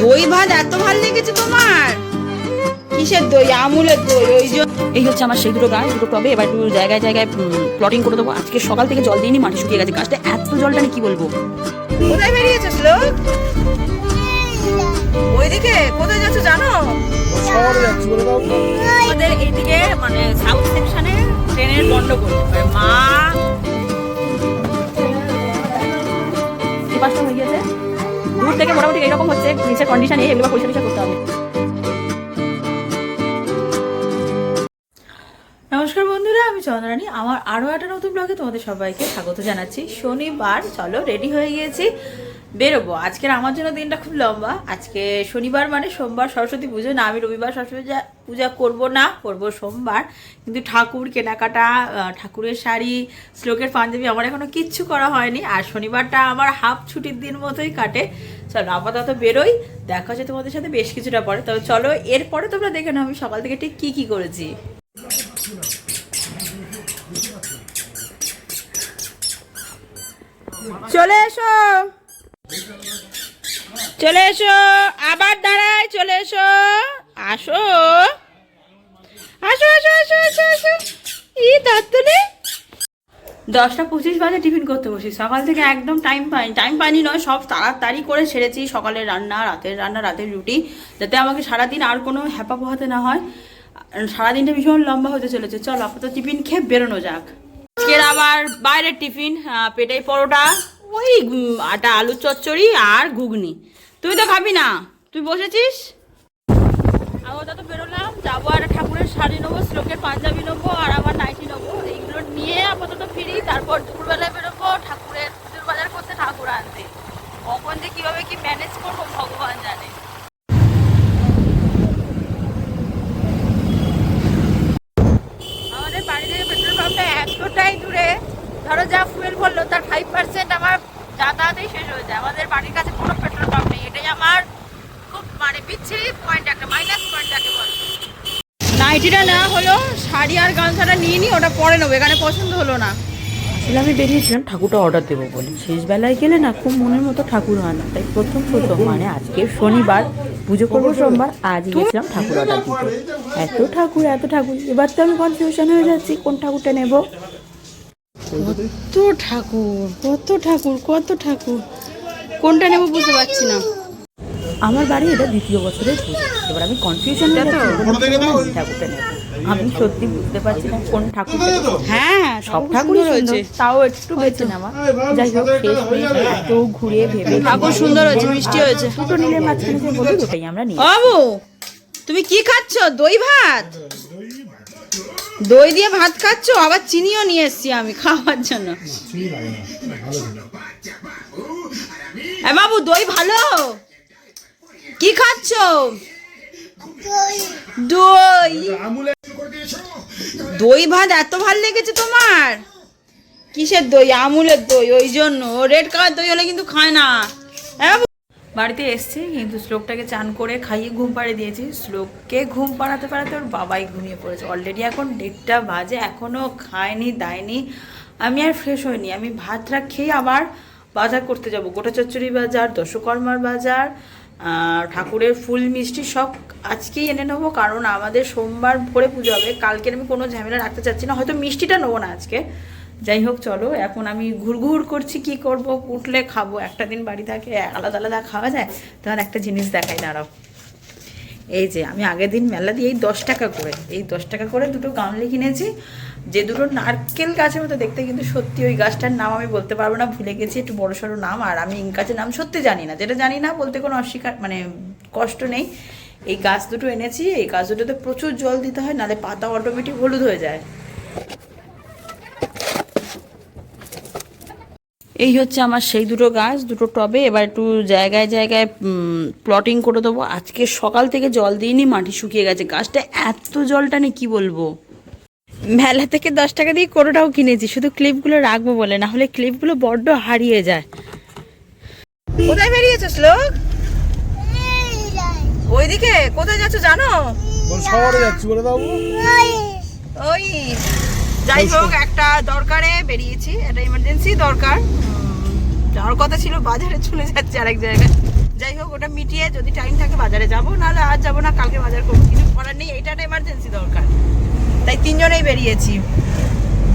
দই ভাত এত ভালো লেগেছে তোমার? কিসের দই? আমুলের দই। ওই যে এই হচ্ছে আমার সেই দুটো গাছ, দুটো টবে। এবার একটু জায়গায় জায়গায় প্লটিং করে দেবো। আজকে সকাল থেকে জল দিইনি, মাটি শুকিয়ে গেছে। গাছটা এত জলটা কি বলবো। কোথায় বেরিয়েছিস লোক? ওইদিকে কোথায় যাচ্ছ জানো? শহরে যাচ্ছি বলে দাও। আমাদের এইদিকে মানে সাউথ সেকশনে ট্রেনের গন্ডগোল। মা এই পাশটা হয়ে গেছে, দূর থেকে মোটামুটি এরকম হচ্ছে নিচের কন্ডিশনে, এগুলো পরিষ্কার করতে হবে। নমস্কার বন্ধুরা, আমি চন্দ্রানী। আমার আরও একটা নতুন ব্লগে তোমাদের সবাইকে স্বাগত জানাচ্ছি। শনিবার, চলো রেডি হয়ে গিয়েছি, বেরোবো। আজকের আমার জন্য দিনটা খুব লম্বা। আজকে শনিবার মানে সোমবার সরস্বতী পুজো না। আমি রবিবার সরস্বতী পূজা করবো না, করবো সোমবার। কিন্তু ঠাকুর কেনাকাটা, ঠাকুরের শাড়ি, শ্লোকের পাঞ্জাবি আমার এখনো কিচ্ছু করা হয়নি। আর শনিবারটা আমার হাফ ছুটির দিন মতোই কাটে। চলো আপাতত বেরোই, দেখা হচ্ছে তোমাদের সাথে বেশ কিছুটা পরে। তবে চলো এরপরে তোমরা দেখে নাও আমি সকাল থেকে ঠিক কী করেছি। চলে এসো, চলে এসো, আবার দাঁড়ায়, চলে এসো, আসো আসো আসো আসো আসো আসো। ই তাড়াতাড়ি 10টা 25 বাজে টিফিন করতে বসি। সকাল থেকে একদম টাইম পাইনি নয়, সব তাড়াতাড়ি করে ছেড়েছি। সকালের রান্না, রাতের রুটি, যাতে আমাকে সারাদিন আর কোনো হ্যাপা পোহাতে না হয়। সারাদিনটা ভীষণ লম্বা হতে চলেছে। চল আপাতত টিফিন খেয়ে বেরোনো যাক। আজকের আবার বাইরের টিফিন, পেটাই পরোটা, ওই আটা আলুর চচ্চড়ি আর ঘুগনি। তুই তো খাবি না, তুই বসেছিস। আপাতত বেরোলাম, যাবো আর ঠাকুরের শাড়ি নেবো, শ্লোকের পাঞ্জাবি নেবো আর আমার নাইটি নেবো। এইগুলো নিয়ে আপাতত ফিরি। তারপর দুপুরবেলায় বেরোবো ঠাকুরের পুজোর বাজার করতে, ঠাকুর আনতে। কখন যে কীভাবে কি ম্যানেজ করবো ভগবান জানে। আমাদের বাড়ি থেকে পেট্রোল পাম্পটা এতটাই দূরে, ধরো যা ফুয়েল ভরলো তার 5% আমার যাতায়াতেই শেষ হয়ে যায়। আমাদের বাড়ির কাছে কোনো পেট্রোল পাম্প নেই। এটাই আমার খুব মানে বিচ্ছিরি পয়েন্ট, একটা মাইনাস পয়েন্ট যাকে বলে। নাইটিটা নেওয়া হলো, শাড়ি আর গামছাটা নিয়ে নিই, ওটা পরে নেবো, এখানে পছন্দ হলো না। আসলে আমি বেরিয়েছিলাম ঠাকুরটা অর্ডার দেবো বলে। শেষ বেলায় গেলে না খুব মনের মতো ঠাকুর হয় না, তাই প্রথম মানে আজকে শনিবার, পুজো করবো সোমবার, আজ গেছিলাম ঠাকুর অর্ডার দিতে। এত ঠাকুর এবার তো আমি কনফিউশন হয়ে যাচ্ছি কোন ঠাকুরটা নেব। কত ঠাকুর কোনটা নেবো বুঝতে পারছি না। আমার বাড়ি এটা দ্বিতীয় বছরের পুজো, এবার আমি কনফিউশন হয়ে যাচ্ছি ঠাকুরটা নেব। আমি সত্যি বুঝতে পারছি না কোন ঠাকুরটা। হ্যাঁ, সব ঠাকুরই সুন্দর, তাও একটু বেছে নেওয়া। যাই হোক, শেষ পর্যন্ত এত ঘুরে ভেবে ঠাকুর সুন্দর হয়েছে, মিষ্টি হয়েছে। দুটো নিলে মাঝখানে যে বলি ওটাই আমরা নিই। বাবু তুমি কি খাচ্ছ? দই ভাত, দই দিয়ে ভাত খাচ্ছ? আবার চিনিও নিয়ে এসছি আমি খাওয়ার জন্য। বাবু দই ভালো, কি খাচ্ছ? দই। দই ভাত এত ভালো লেগেছে তোমার? কিসের দই? আমুলের দই। ওই জন্য রেড কালার দই হলে কিন্তু খায় না। বাড়িতে এসছি, কিন্তু শ্লোকটাকে চান করে খাইয়ে ঘুম পাড়িয়ে দিয়েছি। শ্লোককে ঘুম পাড়াতে ওর বাবাই ঘুমিয়ে পড়েছে। অলরেডি এখন 1টা বাজে, এখনও খায়নি দায়নি। আমি আর ফ্রেশ হইনি। আমি ভাতটা খেয়ে আবার বাজার করতে যাব। গোটা চচ্চড়ি বাজার, দশকর্মার বাজার, ঠাকুরের ফুল মিষ্টি সব আজকেই এনে নেবো। কারণ আমাদের সোমবার ভোরে পুজো হবে। কালকে আমি কোনো ঝামেলা রাখতে চাচ্ছি না, হয়তো মিষ্টিটা নেবো না আজকে। যাই হোক চলো, এখন আমি ঘুরঘুর করছি, কি করব, উঠলে খাবো। একটা দিন বাড়ি থাকে আলাদা খাওয়া যায়। তোমার একটা জিনিস দেখাই, দাঁড়াও। এই যে আমি আগের দিন মেলা দিয়ে এই 10 টাকা করে দুটো গামলি কিনেছি। যে দুটো নারকেল গাছের মতো দেখতে, কিন্তু সত্যি ওই গাছটার নাম আমি বলতে পারবো না, ভুলে গেছি, একটু বড়সড় নাম। আর আমি গাছের নাম সত্যি জানি না। যেটা জানি না বলতে কোনো কষ্ট নেই। এই গাছ দুটো এনেছি। এই গাছ দুটোতে প্রচুর জল দিতে হয়, নাহলে পাতা অটোমেটিক হলুদ হয়ে যায়। এই হচ্ছে আমার সেই দুটো গাছ, দুটো টবে। এবার একটু জায়গায় জায়গায় প্লটিং করে দেবো। আজকে সকাল থেকে জল দিইনি, মাটি শুকিয়ে গেছে। গাছটা এত জলটা নেই কি বলবো। মেলা থেকে 10 টাকা দিয়ে কোটোটাও কিনেছি, শুধু ক্লিপগুলো রাখবো বলে, না হলে ক্লিপগুলো বড্ড হারিয়ে যায়। কোথায় বেরিয়েছো শ্লোক? ওইদিকে কোথায় যাচ্ছ জানো? শহরে যাচ্ছি বলে দাও। ওই যাই হোক, একটা দরকারে বেরিয়েছি, একটা ইমার্জেন্সি দরকার। যাওয়ার কথা ছিল বাজারে চলে যাচ্ছে আরেক জায়গায়। যাই হোক, ওটা মিটিয়ে যদি টাইম থাকে বাজারে যাবো, নাহলে আজ যাবো না, কালকে বাজার করবো। কিছু করার নেই, এটা একটা এমার্জেন্সি দরকার, তাই তিনজনেই বেরিয়েছি।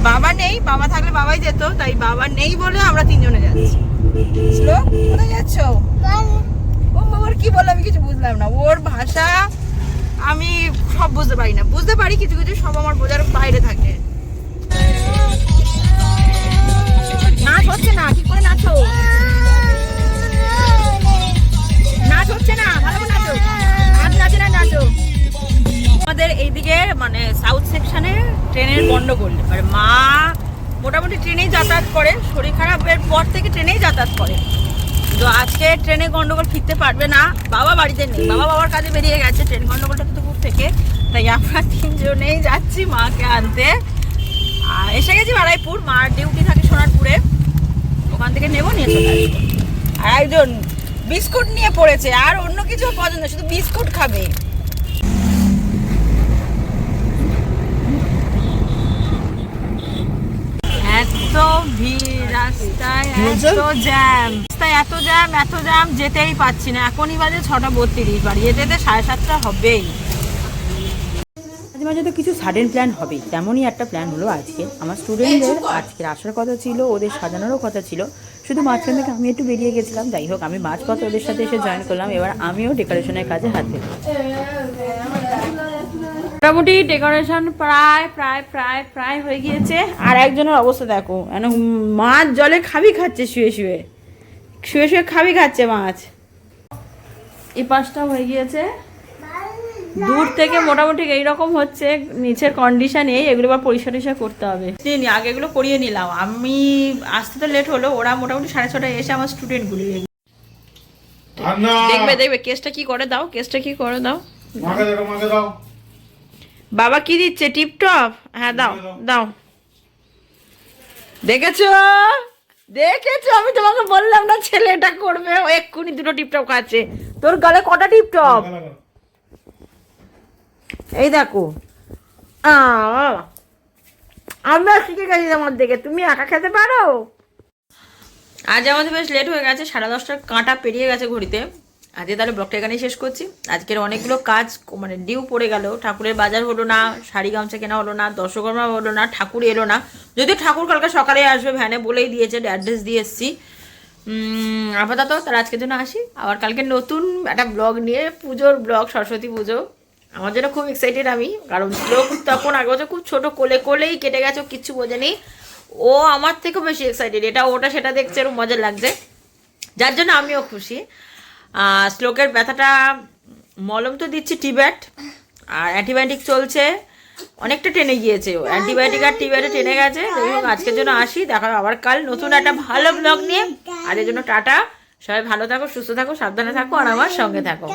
বাবা নেই, বাবা থাকলে বাবাই যেত, তাই বাবা নেই বলে আমরা তিনজনে যাচ্ছি। শ্লোক, কোথায় যাচ্ছ? ও বাবার কি বললো আমি কিছু বুঝলাম না, ওর ভাষা আমি সব বুঝতে পারি না। বুঝতে পারি কিছু কিছু, সব আমার বোঝার বাইরে থাকে। নাচ হচ্ছে না, ঠিক করে নাচো। নাচ হচ্ছে না, ভালো করে নাচো। নাচ নাচে না, নাচো। আমাদের এইদিকে মানে সাউথ সেকশনে ট্রেনের গন্ডগোল, এবারে মা মোটামুটি ট্রেনেই যাতায়াত করে, শরীর খারাপের পর থেকে ট্রেনেই যাতায়াত করে। তো আজকে ট্রেনে গন্ডগোল, ফিরতে পারবে না। বাবা বাড়িতে নেই, বাবার কাজে বেরিয়ে গেছে। ট্রেন গন্ডগোলটা কিন্তু দূর থেকে, তাই আমরা তিনজনেই যাচ্ছি মাকে আনতে। আর এসে গেছি বারাইপুর, মার ডিউটি থাকে সোনারপুরে, ওখান থেকে নেবো, নিয়ে চলে আসবো। আর একজন বিস্কুট নিয়ে পড়েছে, আর অন্য কিছু পছন্দ, শুধু বিস্কুট খাবে। এত ভিড় রাস্তায়, এত জ্যাম, রাস্তায় এত জ্যাম, যেতেই পাচ্ছি না। এখনই বাজে 6:32, বাড়ি যেতে 7:30 হবেই। মাঝে মাঝে তো কিছু সাডেন প্ল্যান হবেই, তেমনই একটা প্ল্যান হলো আজকে। আমার স্টুডেন্টদের আজকের আসার কথা ছিল, ওদের সাজানোরও কথা ছিল, শুধু মাঝখান থেকে আমি একটু বেরিয়ে গেছিলাম। যাই হোক, আমি মাঝপথে ওদের সাথে এসে জয়েন করলাম। এবার আমিও ডেকোরেশনের কাজে হাত দিলাম। মোটামুটি ডেকোরেশন প্রায় হয়ে গিয়েছে। আর একজনের অবস্থা দেখো, মাছ জলে খাবি খাচ্ছে, শুয়ে শুয়ে খাবি খাচ্ছে মাছ। এই পাশটা হয়ে গিয়েছে, দূর থেকে মোটামুটি এইরকম হচ্ছে, নিচের কন্ডিশন এই। এগুলো আবার পরিষ্কার করতে হবে। আগে এগুলো করিয়ে নিলাম, আমি আসতে তো লেট হলো। ওরা মোটামুটি 6:30 এসে আমার স্টুডেন্টগুলি দেখবে কেসটা কি করে দাও, কেসটা কি করে দাও। মাকে দাও। বাবা কি দিচ্ছে? টিপটপ? হ্যাঁ দাও দাও। দেখেছো, আমি তোমাকে বললাম না ছেলে এটা করবে। ও এক্ষুনি 2টো টিপটপ খাচ্ছে। তোর গালে কটা টিপটপ? এই দেখো, আমরা শিখে গেছি তোমার দেখে, তুমি একা খেতে পারো। আজ আমাদের বেশ লেট হয়ে গেছে, 10:30 কাঁটা পেরিয়ে গেছে ঘড়িতে। আজকে তাহলে ব্লগটা এখানেই শেষ করছি। আজকের অনেকগুলো কাজ মানে ডিউ পড়ে গেল। ঠাকুরের বাজার হলো না, শাড়ি গামছা কেনা হলো না, দশকর্মা হলো না, ঠাকুর এলো না। যদিও ঠাকুর কালকে সকালে আসবে, ভ্যানে বলেই দিয়েছে, অ্যাড্রেস দিয়ে এসছি। আপাতত তার আজকের জন্য আসি, আবার কালকে নতুন একটা ব্লগ নিয়ে, পুজোর ব্লগ, সরস্বতী পুজো। আমার জন্য খুব এক্সাইটেড আমি, কারণ লোক তখন আগে বছর খুব ছোটো, কোলেই কেটে গেছে, কিচ্ছু বোঝেনি। ও আমার থেকেও বেশি এক্সাইটেড, এটা ওটা সেটা দেখছে, এরকম মজা লাগছে, যার জন্য আমিও খুশি। শ্লোকের ব্যথাটা মলম তো দিচ্ছি, টিব্যাট আর অ্যান্টিবায়োটিক চলছে, অনেকটা টেনে গিয়েছে, অ্যান্টিবায়োটিক আর টিব্যাটে টেনে গেছে। যাই হোক, আজকের জন্য আসি, দেখা হবে আবার কাল নতুন একটা ভালো ব্লগ নিয়ে। আর এর জন্য টাটা, সবাই ভালো থাকো, সুস্থ থাকো, সাবধানে থাকো, আর আমার সঙ্গে থাকো।